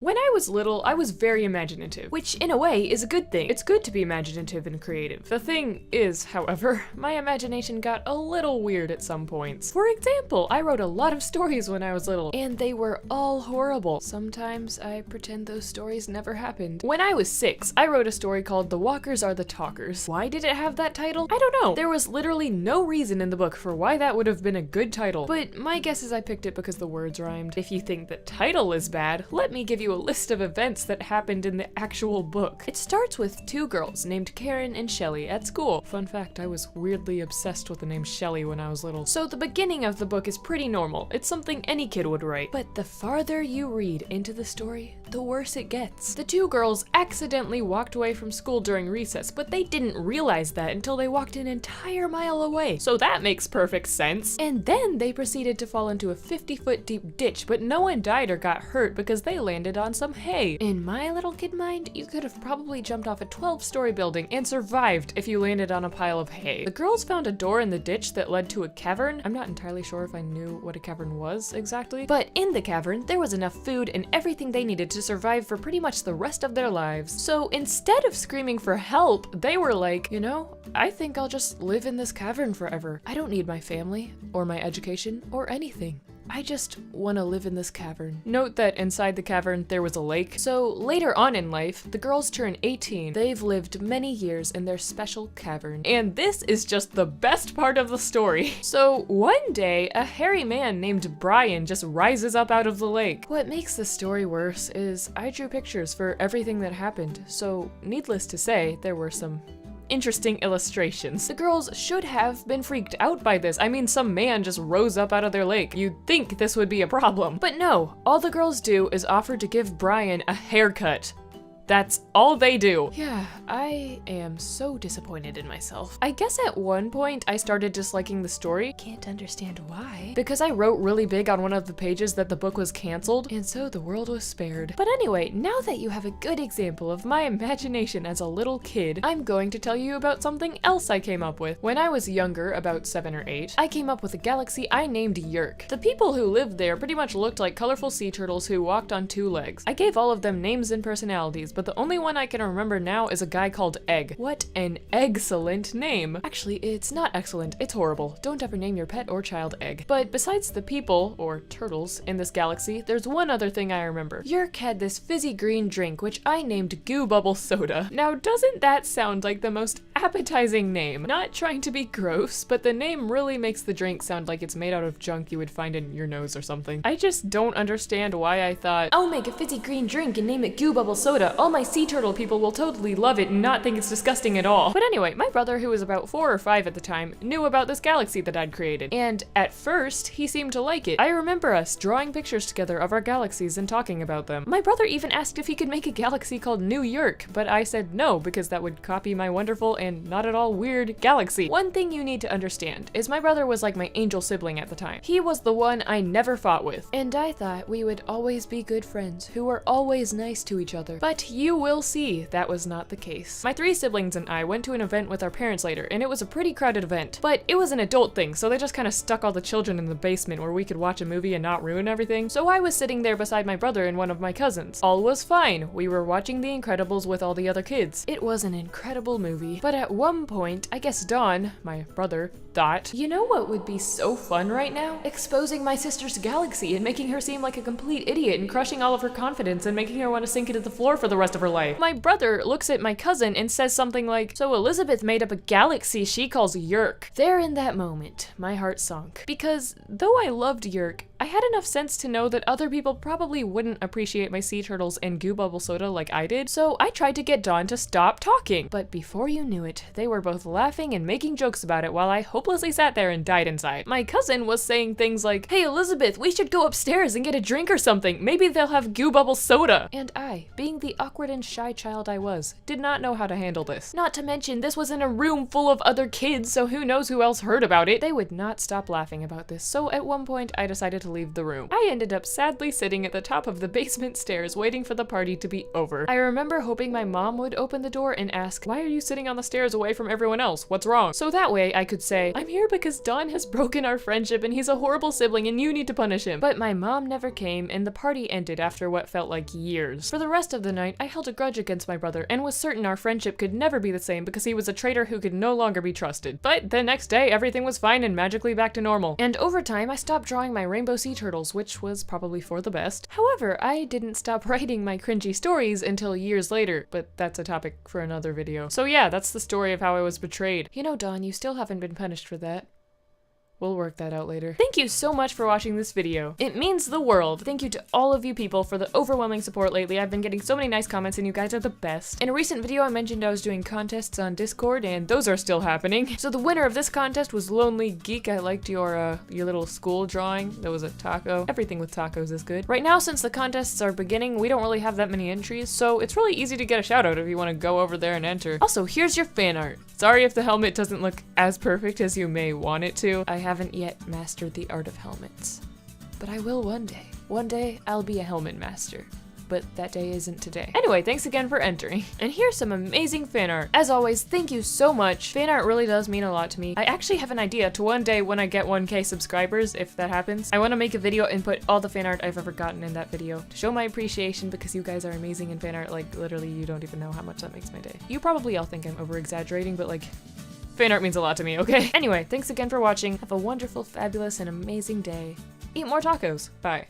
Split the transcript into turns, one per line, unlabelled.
When I was little, I was very imaginative, which in a way is a good thing. It's good to be imaginative and creative. The thing is, however, my imagination got a little weird at some points. For example, I wrote a lot of stories when I was little, and they were all horrible. Sometimes I pretend those stories never happened. When I was 6, I wrote a story called The Walkers Are the Talkers. Why did it have that title? I don't know. There was literally no reason in the book for why that would have been a good title, but my guess is I picked it because the words rhymed. If you think the title is bad, let me give you a list of events that happened in the actual book. It starts with 2 girls named Karen and Shelley at school. Fun fact, I was weirdly obsessed with the name Shelley when I was little. So the beginning of the book is pretty normal. It's something any kid would write. But the farther you read into the story, the worse it gets. The 2 girls accidentally walked away from school during recess, but they didn't realize that until they walked an entire mile away. So that makes perfect sense. And then they proceeded to fall into a 50-foot deep ditch, but no one died or got hurt because they landed on some hay. In my little kid mind, you could have probably jumped off a 12-story building and survived if you landed on a pile of hay. The girls found a door in the ditch that led to a cavern. I'm not entirely sure if I knew what a cavern was exactly, but in the cavern, there was enough food and everything they needed to survive for pretty much the rest of their lives. So instead of screaming for help, they were like, you know, I think I'll just live in this cavern forever. I don't need my family, or my education, or anything. I just want to live in this cavern. Note that inside the cavern there was a lake. So later on in life, the girls turn 18. They've lived many years in their special cavern. And this is just the best part of the story. So one day, a hairy man named Brian just rises up out of the lake. What makes the story worse is I drew pictures for everything that happened. So needless to say, there were some interesting illustrations. The girls should have been freaked out by this. I mean, some man just rose up out of their lake. You'd think this would be a problem. But no, all the girls do is offer to give Brian a haircut. That's all they do. Yeah, I am so disappointed in myself. I guess at one point I started disliking the story. Can't understand why. Because I wrote really big on one of the pages that the book was canceled, and so the world was spared. But anyway, now that you have a good example of my imagination as a little kid, I'm going to tell you about something else I came up with. When I was younger, about 7 or 8, I came up with a galaxy I named Yerk. The people who lived there pretty much looked like colorful sea turtles who walked on 2 legs. I gave all of them names and personalities, but the only one I can remember now is a guy called Egg. What an excellent name. Actually, it's not excellent, it's horrible. Don't ever name your pet or child Egg. But besides the people, or turtles, in this galaxy, there's one other thing I remember. Yerk had this fizzy green drink, which I named Goo Bubble Soda. Now, doesn't that sound like the most appetizing name? Not trying to be gross, but the name really makes the drink sound like it's made out of junk you would find in your nose or something. I just don't understand why I thought, I'll make a fizzy green drink and name it Goo Bubble Soda. All my sea turtle people will totally love it and not think it's disgusting at all. But anyway, my brother, who was about 4 or 5 at the time, knew about this galaxy that I'd created. And at first, he seemed to like it. I remember us drawing pictures together of our galaxies and talking about them. My brother even asked if he could make a galaxy called New York, but I said no, because that would copy my wonderful and not at all weird galaxy. One thing you need to understand is my brother was like my angel sibling at the time. He was the one I never fought with. And I thought we would always be good friends who were always nice to each other. But you will see that was not the case. My 3 siblings and I went to an event with our parents later, and it was a pretty crowded event. But it was an adult thing, so they just kind of stuck all the children in the basement where we could watch a movie and not ruin everything. So I was sitting there beside my brother and one of my cousins. All was fine. We were watching The Incredibles with all the other kids. It was an incredible movie. But at one point, I guess Don, my brother, thought, you know what would be so fun right now? Exposing my sister's galaxy and making her seem like a complete idiot and crushing all of her confidence and making her want to sink into the floor for the rest of her life. My brother looks at my cousin and says something like, so Elizabeth made up a galaxy she calls Yerk. There in that moment, my heart sunk. Because though I loved Yerk, I had enough sense to know that other people probably wouldn't appreciate my sea turtles and Goo Bubble Soda like I did, so I tried to get Dawn to stop talking. But before you knew it, they were both laughing and making jokes about it while I hopelessly sat there and died inside. My cousin was saying things like, hey Elizabeth, we should go upstairs and get a drink or something. Maybe they'll have Goo Bubble Soda. And I, being the awkward and shy child I was, did not know how to handle this. Not to mention, this was in a room full of other kids, so who knows who else heard about it. They would not stop laughing about this, so at one point I decided to leave the room. I ended up sadly sitting at the top of the basement stairs waiting for the party to be over. I remember hoping my mom would open the door and ask, "Why are you sitting on the stairs away from everyone else? What's wrong?" So that way I could say, "I'm here because Don has broken our friendship and he's a horrible sibling and you need to punish him." But my mom never came and the party ended after what felt like years. For the rest of the night, I held a grudge against my brother and was certain our friendship could never be the same because he was a traitor who could no longer be trusted. But the next day, everything was fine and magically back to normal. And over time, I stopped drawing my rainbow sea turtles, which was probably for the best. However, I didn't stop writing my cringy stories until years later, but that's a topic for another video. So yeah, that's the story of how I was betrayed. You know, Don, you still haven't been punished for that. We'll work that out later. Thank you so much for watching this video. It means the world. Thank you to all of you people for the overwhelming support lately. I've been getting so many nice comments and you guys are the best. In a recent video, I mentioned I was doing contests on Discord and those are still happening. So the winner of this contest was Lonely Geek. I liked your little school drawing. There was a taco. Everything with tacos is good. Right now, since the contests are beginning, we don't really have that many entries, so it's really easy to get a shout out if you want to go over there and enter. Also, here's your fan art. Sorry if the helmet doesn't look as perfect as you may want it to. I haven't yet mastered the art of helmets, but I will one day. One day, I'll be a helmet master. But that day isn't today. Anyway, thanks again for entering. And here's some amazing fan art. As always, thank you so much. Fan art really does mean a lot to me. I actually have an idea to one day when I get 1K subscribers, if that happens, I want to make a video and put all the fan art I've ever gotten in that video to show my appreciation because you guys are amazing in fan art. Like, literally, you don't even know how much that makes my day. You probably all think I'm over-exaggerating, but like, fan art means a lot to me, okay? Anyway, thanks again for watching. Have a wonderful, fabulous, and amazing day. Eat more tacos. Bye.